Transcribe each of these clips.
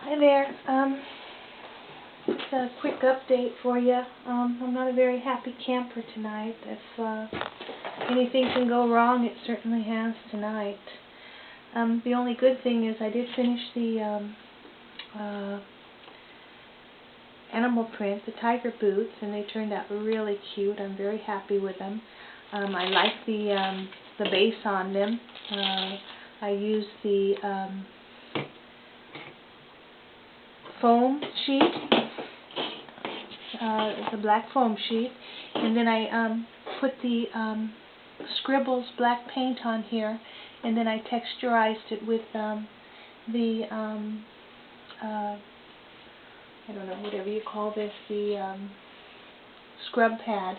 Hi there. Just a quick update for you. I'm not a very happy camper tonight. If anything can go wrong, it certainly has tonight. The only good thing is I did finish the animal print, the tiger boots, and they turned out really cute. I'm very happy with them. I like the base on them. I used the foam sheet, the black foam sheet, and then I put the Scribbles black paint on here, and then I texturized it with the I don't know, whatever you call this, the scrub pad,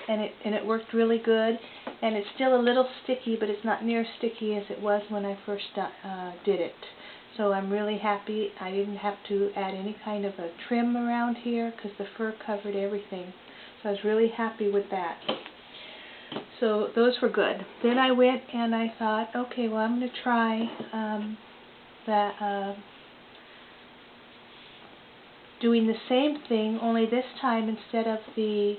and it worked really good. And it's still a little sticky, but it's not near as sticky as it was when I first did it. So I'm really happy. I didn't have to add any kind of a trim around here because the fur covered everything. So I was really happy with that. So those were good. Then I went and I thought, okay, well, I'm going to try doing the same thing, only this time instead of the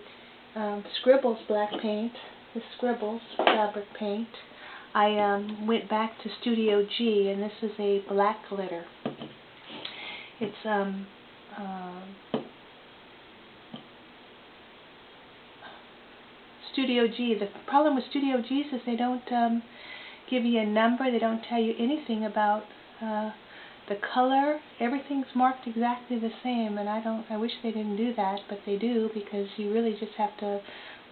Scribbles black paint, the Scribbles fabric paint, I went back to Studio G, and this is a black glitter. It's Studio G. The problem with Studio G is they don't give you a number. They don't tell you anything about the color. Everything's marked exactly the same, and I wish they didn't do that, but they do, because you really just have to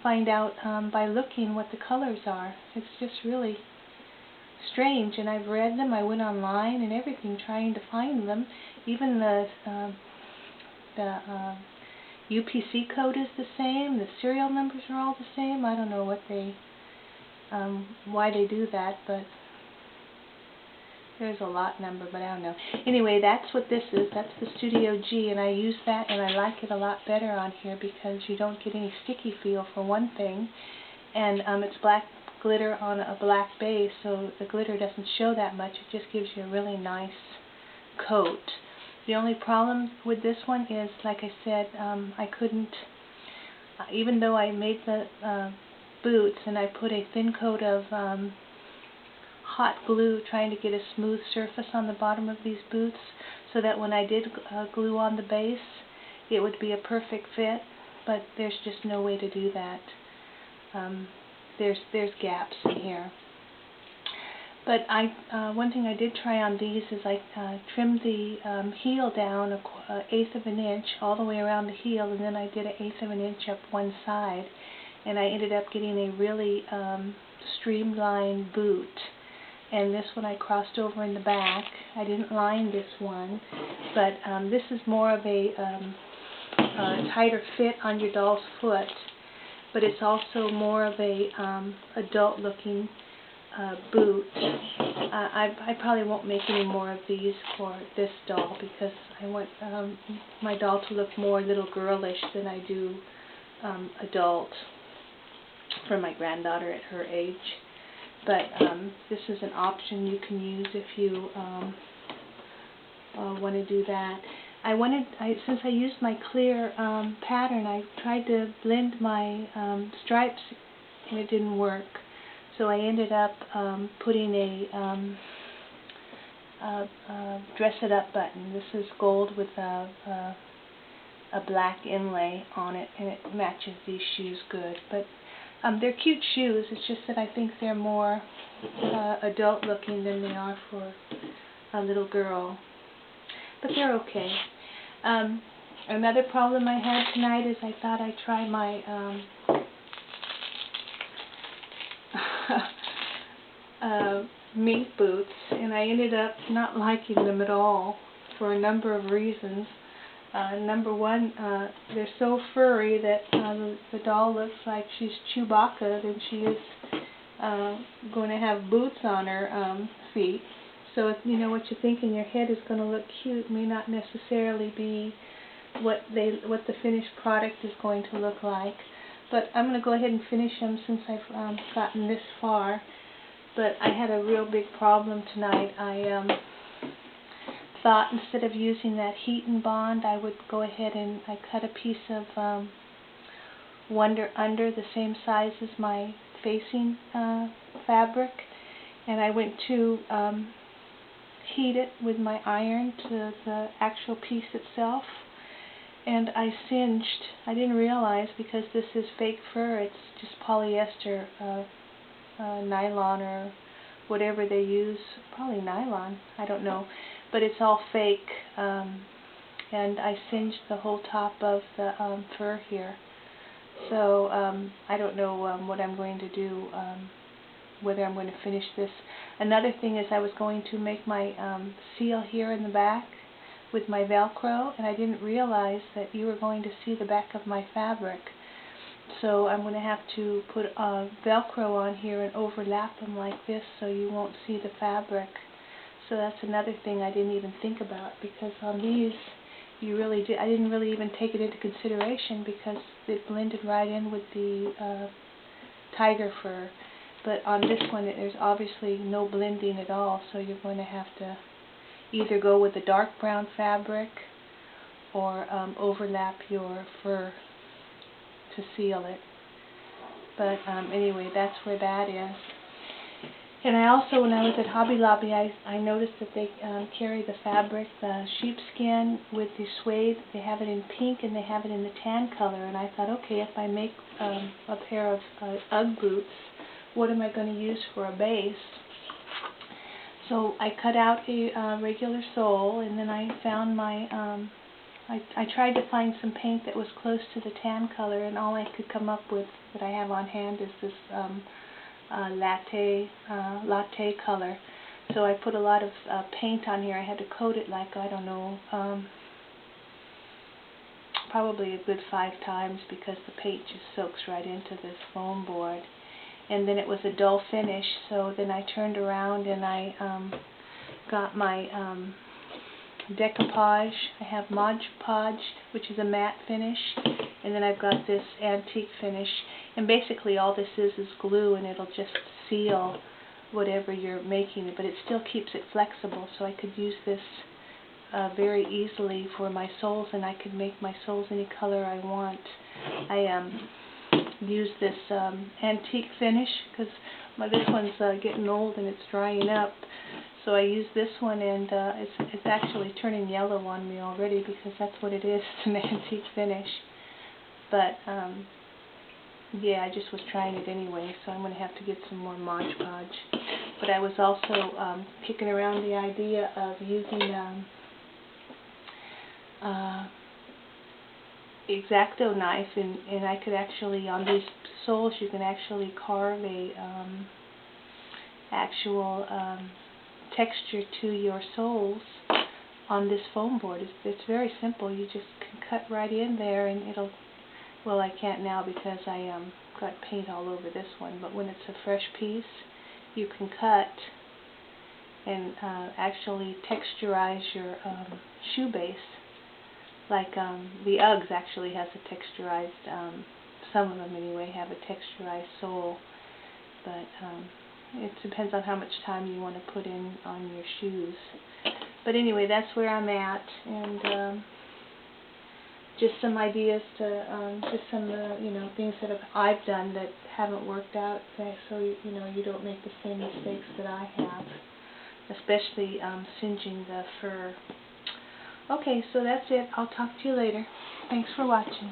find out by looking what the colors are. It's just really strange, and I've read them. I went online and everything trying to find them. Even the UPC code is the same. The serial numbers are all the same. I don't know what why they do that, but there's a lot number, but I don't know. Anyway, that's what this is. That's the Studio G, and I use that, and I like it a lot better on here because you don't get any sticky feel, for one thing, and it's black glitter on a black base, so the glitter doesn't show that much. It just gives you a really nice coat. The only problem with this one is, like I said, I couldn't, even though I made the boots and I put a thin coat of hot glue trying to get a smooth surface on the bottom of these boots so that when I did glue on the base it would be a perfect fit, but there's just no way to do that. There's gaps in here. But one thing I did try on these is I trimmed the heel down an 1/8 of an inch all the way around the heel, and then I did an 1/8 of an inch up one side, and I ended up getting a really streamlined boot. And this one I crossed over in the back. I didn't line this one, but this is more of a tighter fit on your doll's foot, but it's also more of a adult-looking boot. I probably won't make any more of these for this doll because I want my doll to look more little girlish than I do adult for my granddaughter at her age. But this is an option you can use if you want to do that. Since I used my clear pattern, I tried to blend my stripes and it didn't work. So I ended up putting a dress it up button. This is gold with a black inlay on it, and it matches these shoes good. But they're cute shoes. It's just that I think they're more adult looking than they are for a little girl. But they're okay. Another problem I had tonight is I thought I'd try my mink boots, and I ended up not liking them at all for a number of reasons. Number one, they're so furry that the doll looks like she's Chewbacca, and she is going to have boots on her feet. So you know, what you think in your head is going to look cute may not necessarily be what the finished product is going to look like. But I'm going to go ahead and finish them since I've gotten this far. But I had a real big problem tonight. I thought instead of using that heat and bond, I would go ahead and I cut a piece of Wonder Under the same size as my facing fabric, and I went to heat it with my iron to the actual piece itself, and I singed. I didn't realize, because this is fake fur, it's just polyester, nylon or whatever they use, probably nylon, I don't know, but it's all fake, and I singed the whole top of the fur here. So I don't know what I'm going to do, whether I'm going to finish this. Another thing is I was going to make my seal here in the back with my Velcro, and I didn't realize that you were going to see the back of my fabric. So I'm going to have to put Velcro on here and overlap them like this so you won't see the fabric. So that's another thing I didn't even think about, because on these I didn't really even take it into consideration because it blended right in with the tiger fur. But on this one, there's obviously no blending at all, so you're going to have to either go with the dark brown fabric or overlap your fur to seal it. But anyway, that's where that is. And I also, when I was at Hobby Lobby, I noticed that they carry the fabric, the sheepskin with the suede. They have it in pink and they have it in the tan color. And I thought, okay, if I make a pair of Ugg boots, what am I going to use for a base? So I cut out a regular sole, and then I found my, I tried to find some paint that was close to the tan color, and all I could come up with that I have on hand is this latte color. So I put a lot of paint on here. I had to coat it like, I don't know, probably a good 5 times, because the paint just soaks right into this foam board. And then it was a dull finish, so then I turned around and I got my decoupage. I have Mod Podge, which is a matte finish, and then I've got this antique finish. And basically all this is glue, and it'll just seal whatever you're making, but it still keeps it flexible, so I could use this very easily for my soles, and I could make my soles any color I want. I use this antique finish because this one's getting old and it's drying up, so I use this one, and it's actually turning yellow on me already, because that's what it is. It's an antique finish. But yeah, I just was trying it anyway, so I'm going to have to get some more Mod Podge. But I was also kicking around the idea of using X-Acto knife, and I could actually, on these soles, you can actually carve a actual texture to your soles on this foam board. It's very simple. You just can cut right in there, and it'll, well, I can't now because I got paint all over this one, but when it's a fresh piece, you can cut and actually texturize your shoe base. Like the Uggs actually has a texturized, some of them anyway have a texturized sole, but it depends on how much time you want to put in on your shoes. But anyway, that's where I'm at, and just some ideas to, just some things that I've done that haven't worked out, so you don't make the same mistakes that I have, especially singeing the fur. Okay, so that's it. I'll talk to you later. Thanks for watching.